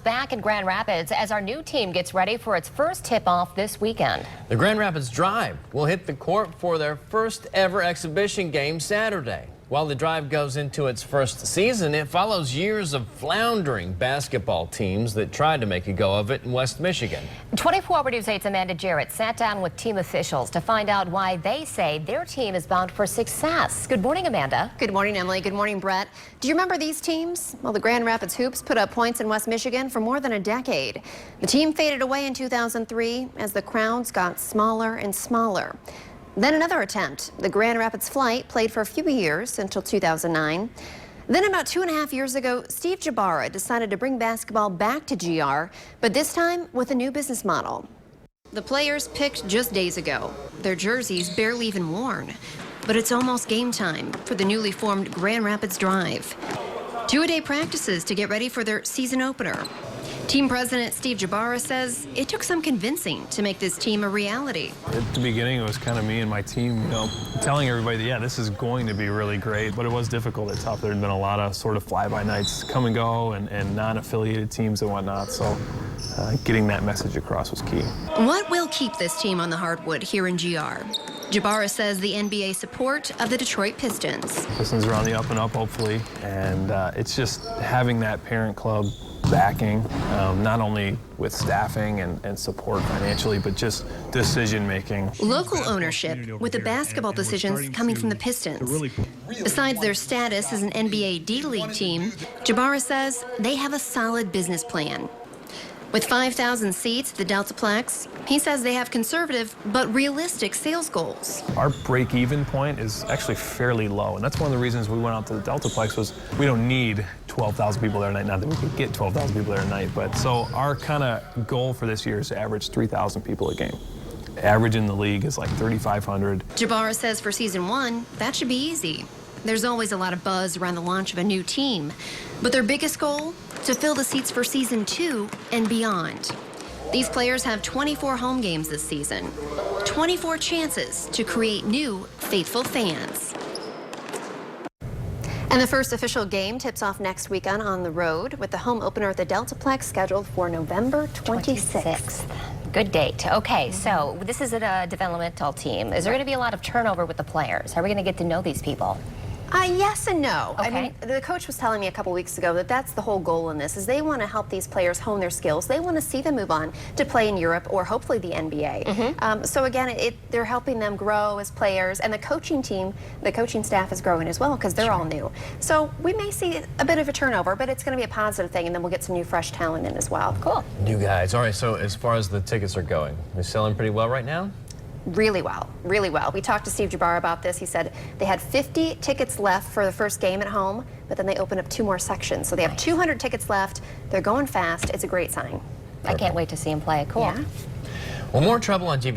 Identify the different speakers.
Speaker 1: Back in Grand Rapids as our new team gets ready for its first tip-off this weekend.
Speaker 2: The Grand Rapids Drive will hit the court for their first ever exhibition game Saturday. While the Drive goes into its first season, it follows years of floundering basketball teams that tried to make a go of it in West Michigan. 24
Speaker 1: Hour News 8's Amanda Jarrett sat down with team officials to find out why they say their team is bound for success. Good morning, Amanda.
Speaker 3: Good morning, Emily. Good morning, Brett. Do you remember these teams? Well, the Grand Rapids Hoops put up points in West Michigan for more than a decade. The team faded away in 2003 as the crowds got smaller and smaller. Then another attempt. The Grand Rapids Flight played for a few years until 2009. Then about 2.5 years ago, Steve Jabara decided to bring basketball back to GR, but this time with a new business model. The players picked just days ago. Their jerseys barely even worn. But it's almost game time for the newly formed Grand Rapids Drive. 2-a-day practices to get ready for their season opener. Team president Steve Jabara says it took some convincing to make this team a reality.
Speaker 4: At the beginning, it was kind of me and my team, telling everybody that, yeah, this is going to be really great, but it was difficult and tough. There had been a lot of sort of fly-by-nights come and go and non-affiliated teams and whatnot, so getting that message across was key.
Speaker 3: What will keep this team on the hardwood here in GR? Jabara says the NBA support of the Detroit Pistons.
Speaker 4: Pistons are on the up and up, hopefully, and it's just having that parent club backing, not only with staffing and support financially, but just decision-making.
Speaker 3: Local ownership with the basketball decisions coming from the Pistons. Besides their status as an NBA D-League team, Jabara says they have a solid business plan. With 5,000 seats at the Deltaplex, he says they have conservative but realistic sales goals.
Speaker 4: Our break-even point is actually fairly low, and that's one of the reasons we went out to the Deltaplex was we don't need 12,000 people there a night. Not that we could get 12,000 people there a night, but so our kind of goal for this year is to average 3,000 people a game. Average in the league is like 3,500.
Speaker 3: Jabara says for season one, that should be easy. There's always a lot of buzz around the launch of a new team, but their biggest goal? To fill the seats for season 2 and beyond. These players have 24 home games this season, 24 chances to create new faithful fans. And the first official game tips off next weekend on the road with the home opener at the Deltaplex scheduled for November 26th.
Speaker 1: Good date. Okay, so this is a developmental team. Is there going to be a lot of turnover with the players? How are we going to get to know these people?
Speaker 3: Yes and no.
Speaker 1: Okay.
Speaker 3: I mean, the coach was telling me a couple weeks ago that that's the whole goal in this, is they want to help these players hone their skills. They want to see them move on to play in Europe or hopefully the NBA. So again, they're helping them grow as players, and the coaching team, the coaching staff is growing as well because they're all new. So we may see a bit of a turnover, but it's going to be a positive thing, and then we'll get some new fresh talent in as well.
Speaker 1: Cool.
Speaker 2: New guys. All right, so as far as the tickets are going, they're selling pretty well right now?
Speaker 3: Really well, really well. We talked to Steve Jabara about this. He said they had 50 tickets left for the first game at home, but then they opened up 2 more sections. So they have 200 tickets left. They're going fast. It's a great sign.
Speaker 1: I can't wait to see him play. Cool.
Speaker 3: Yeah.
Speaker 2: Well, more trouble on GV.